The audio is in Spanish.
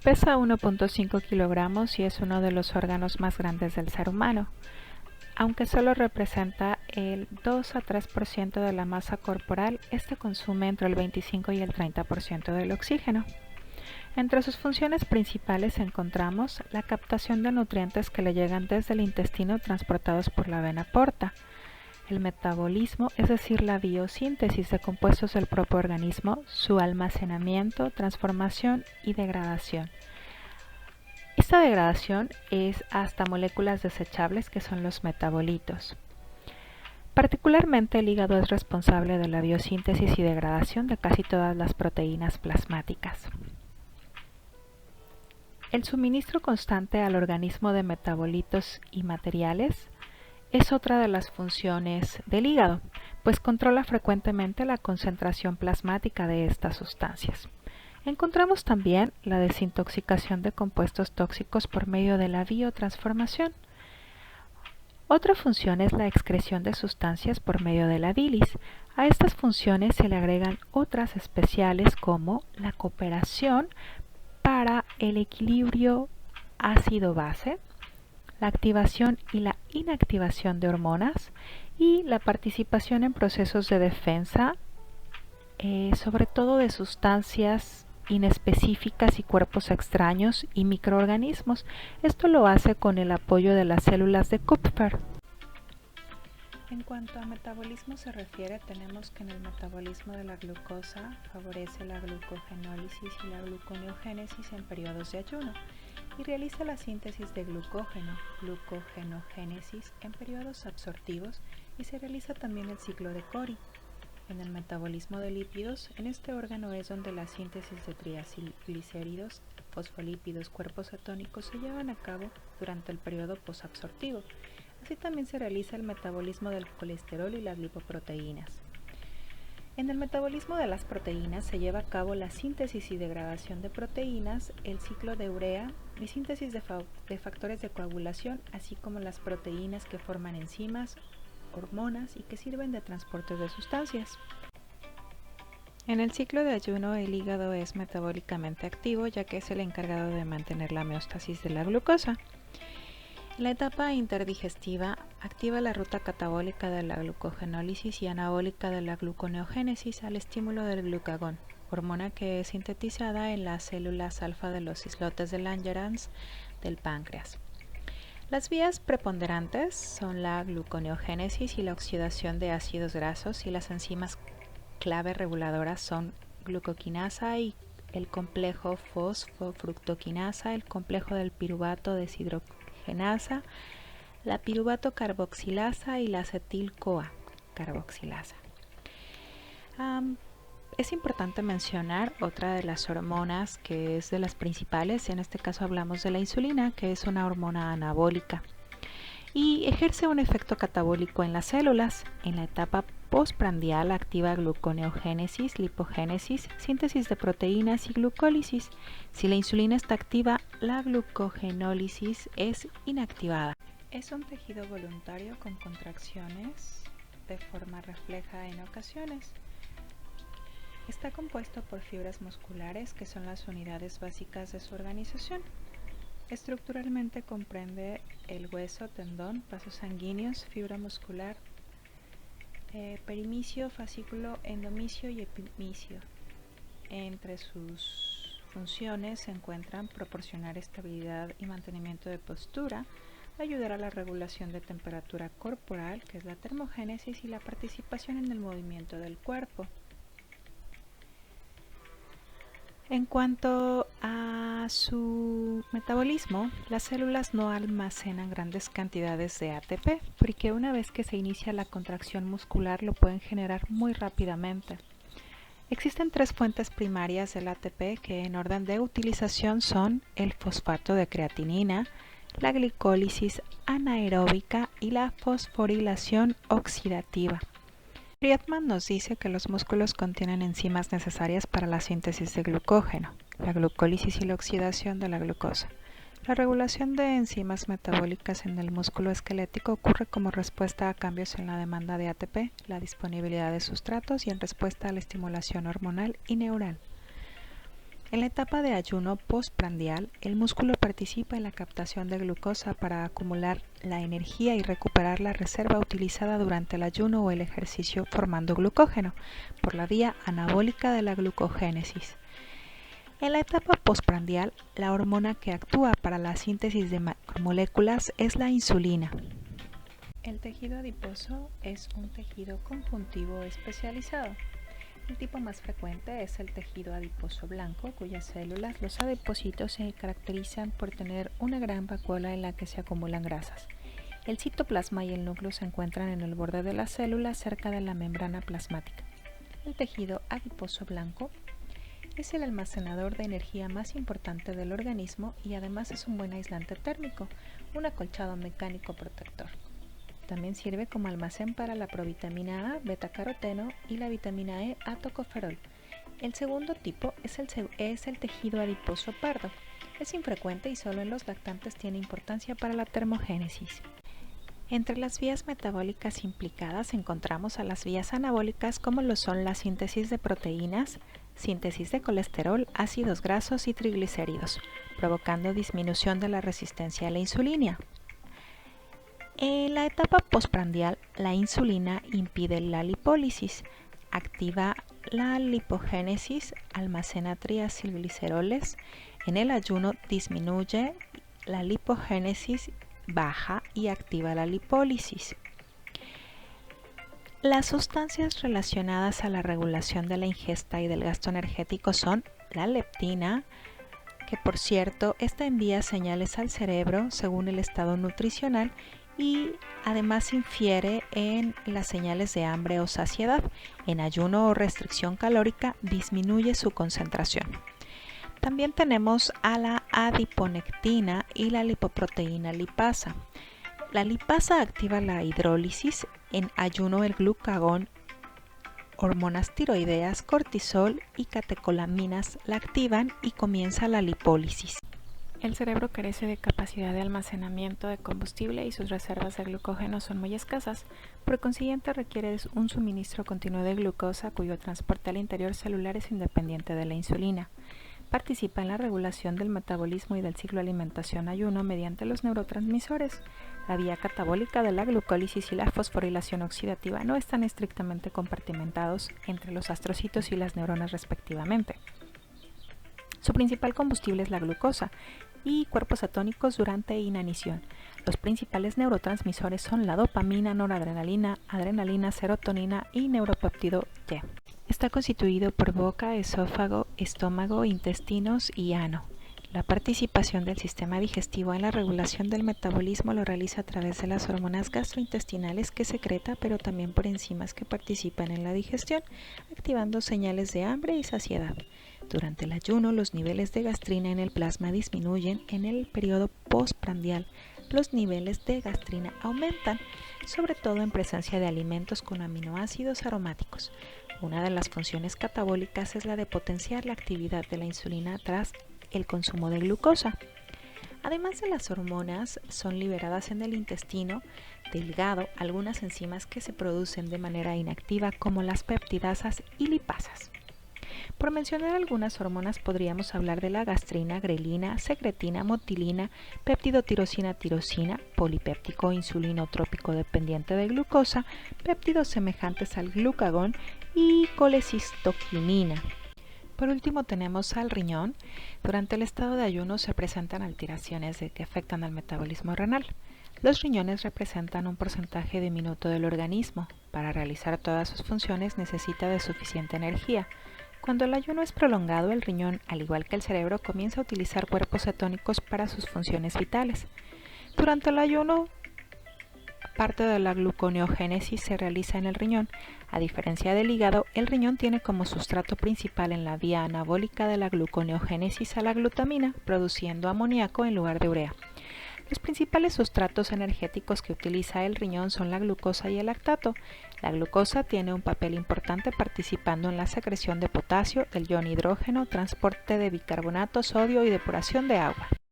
Pesa 1.5 kilogramos y es uno de los órganos más grandes del ser humano, aunque solo representa el 2 a 3% de la masa corporal. Este consume entre el 25 y el 30% del oxígeno. Entre sus funciones principales encontramos la captación de nutrientes que le llegan desde el intestino transportados por la vena porta, el metabolismo, es decir, la biosíntesis de compuestos del propio organismo, su almacenamiento, transformación y degradación. Esta degradación es hasta moléculas desechables, que son los metabolitos. Particularmente el hígado es responsable de la biosíntesis y degradación de casi todas las proteínas plasmáticas. El suministro constante al organismo de metabolitos y materiales es otra de las funciones del hígado, pues controla frecuentemente la concentración plasmática de estas sustancias. Encontramos también la desintoxicación de compuestos tóxicos por medio de la biotransformación. Otra función es la excreción de sustancias por medio de la bilis. A estas funciones se le agregan otras especiales como la cooperación para el equilibrio ácido-base, la activación y la inactivación de hormonas y la participación en procesos de defensa, sobre todo de sustancias inespecíficas y cuerpos extraños y microorganismos. Esto lo hace con el apoyo de las células de Kupffer. En cuanto a metabolismo se refiere, tenemos que en el metabolismo de la glucosa favorece la glucogenólisis y la gluconeogénesis en periodos de ayuno, y realiza la síntesis de glucógeno, glucogenogénesis, en periodos absortivos, y se realiza también el ciclo de Cori. En el metabolismo de lípidos, en este órgano es donde la síntesis de triacilglicéridos, fosfolípidos, cuerpos cetónicos se llevan a cabo durante el periodo posabsortivo. Así también se realiza el metabolismo del colesterol y las lipoproteínas. En el metabolismo de las proteínas se lleva a cabo la síntesis y degradación de proteínas, el ciclo de urea y síntesis de factores de coagulación, así como las proteínas que forman enzimas, hormonas y que sirven de transporte de sustancias. En el ciclo de ayuno, el hígado es metabólicamente activo, ya que es el encargado de mantener la homeostasis de la glucosa. La etapa interdigestiva activa la ruta catabólica de la glucogenólisis y anabólica de la gluconeogénesis al estímulo del glucagón, hormona que es sintetizada en las células alfa de los islotes de Langerhans del páncreas. Las vías preponderantes son la gluconeogénesis y la oxidación de ácidos grasos, y las enzimas clave reguladoras son glucoquinasa y el complejo fosfofructoquinasa, el complejo del piruvato deshidrogenasa, la piruvato carboxilasa y la acetil-CoA carboxilasa. Es importante mencionar otra de las hormonas que es de las principales. En este caso hablamos de la insulina, que es una hormona anabólica y ejerce un efecto catabólico en las células. En la etapa postprandial activa gluconeogénesis, lipogénesis, síntesis de proteínas y glucólisis. Si la insulina está activa, la glucogenólisis es inactivada. Es un tejido voluntario con contracciones de forma refleja en ocasiones. Está compuesto por fibras musculares, que son las unidades básicas de su organización. Estructuralmente comprende el hueso, tendón, vasos sanguíneos, fibra muscular, perimicio, fascículo, endomicio y epimicio. Entre sus funciones se encuentran proporcionar estabilidad y mantenimiento de postura, ayudar a la regulación de temperatura corporal, que es la termogénesis, y la participación en el movimiento del cuerpo. En cuanto a su metabolismo, las células no almacenan grandes cantidades de ATP, porque una vez que se inicia la contracción muscular lo pueden generar muy rápidamente. Existen tres fuentes primarias del ATP que en orden de utilización son el fosfato de creatinina, la glicólisis anaeróbica y la fosforilación oxidativa. Friedman nos dice que los músculos contienen enzimas necesarias para la síntesis de glucógeno, la glucólisis y la oxidación de la glucosa. La regulación de enzimas metabólicas en el músculo esquelético ocurre como respuesta a cambios en la demanda de ATP, la disponibilidad de sustratos y en respuesta a la estimulación hormonal y neural. En la etapa de ayuno postprandial, el músculo participa en la captación de glucosa para acumular la energía y recuperar la reserva utilizada durante el ayuno o el ejercicio formando glucógeno por la vía anabólica de la glucogénesis. En la etapa postprandial, la hormona que actúa para la síntesis de macromoléculas es la insulina. El tejido adiposo es un tejido conjuntivo especializado. El tipo más frecuente es el tejido adiposo blanco, cuyas células, los adipocitos, se caracterizan por tener una gran vacuola en la que se acumulan grasas. El citoplasma y el núcleo se encuentran en el borde de la célula cerca de la membrana plasmática. El tejido adiposo blanco es el almacenador de energía más importante del organismo y además es un buen aislante térmico, un acolchado mecánico protector. También sirve como almacén para la provitamina A, betacaroteno y la vitamina E, A tocoferol. El segundo tipo es el tejido adiposo pardo. Es infrecuente y solo en los lactantes tiene importancia para la termogénesis. Entre las vías metabólicas implicadas encontramos a las vías anabólicas como lo son la síntesis de proteínas, síntesis de colesterol, ácidos grasos y triglicéridos, provocando disminución de la resistencia a la insulina. En la etapa postprandial, la insulina impide la lipólisis, activa la lipogénesis, almacena triacilgliceroles. En el ayuno disminuye la lipogénesis, baja y activa la lipólisis. Las sustancias relacionadas a la regulación de la ingesta y del gasto energético son la leptina, que por cierto, esta envía señales al cerebro según el estado nutricional y además infiere en las señales de hambre o saciedad. En ayuno o restricción calórica disminuye su concentración. También tenemos a la adiponectina y la lipoproteína lipasa. La lipasa activa la hidrólisis, en ayuno el glucagón, hormonas tiroideas, cortisol y catecolaminas la activan y comienza la lipólisis. El cerebro carece de capacidad de almacenamiento de combustible y sus reservas de glucógeno son muy escasas, por consiguiente requiere un suministro continuo de glucosa cuyo transporte al interior celular es independiente de la insulina. Participa en la regulación del metabolismo y del ciclo alimentación-ayuno mediante los neurotransmisores. La vía catabólica de la glucólisis y la fosforilación oxidativa no están estrictamente compartimentados entre los astrocitos y las neuronas respectivamente. Su principal combustible es la glucosa y cuerpos cetónicos durante inanición. Los principales neurotransmisores son la dopamina, noradrenalina, adrenalina, serotonina y neuropéptido Y. Está constituido por boca, esófago, estómago, intestinos y ano. La participación del sistema digestivo en la regulación del metabolismo lo realiza a través de las hormonas gastrointestinales que secreta, pero también por enzimas que participan en la digestión, activando señales de hambre y saciedad. Durante el ayuno, los niveles de gastrina en el plasma disminuyen. En el periodo postprandial, los niveles de gastrina aumentan, sobre todo en presencia de alimentos con aminoácidos aromáticos. Una de las funciones catabólicas es la de potenciar la actividad de la insulina tras el consumo de glucosa. Además de las hormonas, son liberadas en el intestino delgado algunas enzimas que se producen de manera inactiva como las peptidasas y lipasas. Por mencionar algunas hormonas podríamos hablar de la gastrina, grelina, secretina, motilina, peptidotirosina, tirosina, polipéptico insulinotrópico dependiente de glucosa, péptidos semejantes al glucagón y colecistoquinina. Por último tenemos al riñón. Durante el estado de ayuno se presentan alteraciones que afectan al metabolismo renal. Los riñones representan un porcentaje diminuto del organismo. Para realizar todas sus funciones necesita de suficiente energía. Cuando el ayuno es prolongado, el riñón, al igual que el cerebro, comienza a utilizar cuerpos cetónicos para sus funciones vitales. Durante el ayuno, parte de la gluconeogénesis se realiza en el riñón. A diferencia del hígado, el riñón tiene como sustrato principal en la vía anabólica de la gluconeogénesis a la glutamina, produciendo amoníaco en lugar de urea. Los principales sustratos energéticos que utiliza el riñón son la glucosa y el lactato. La glucosa tiene un papel importante participando en la secreción de potasio, del ion hidrógeno, transporte de bicarbonato, sodio y depuración de agua.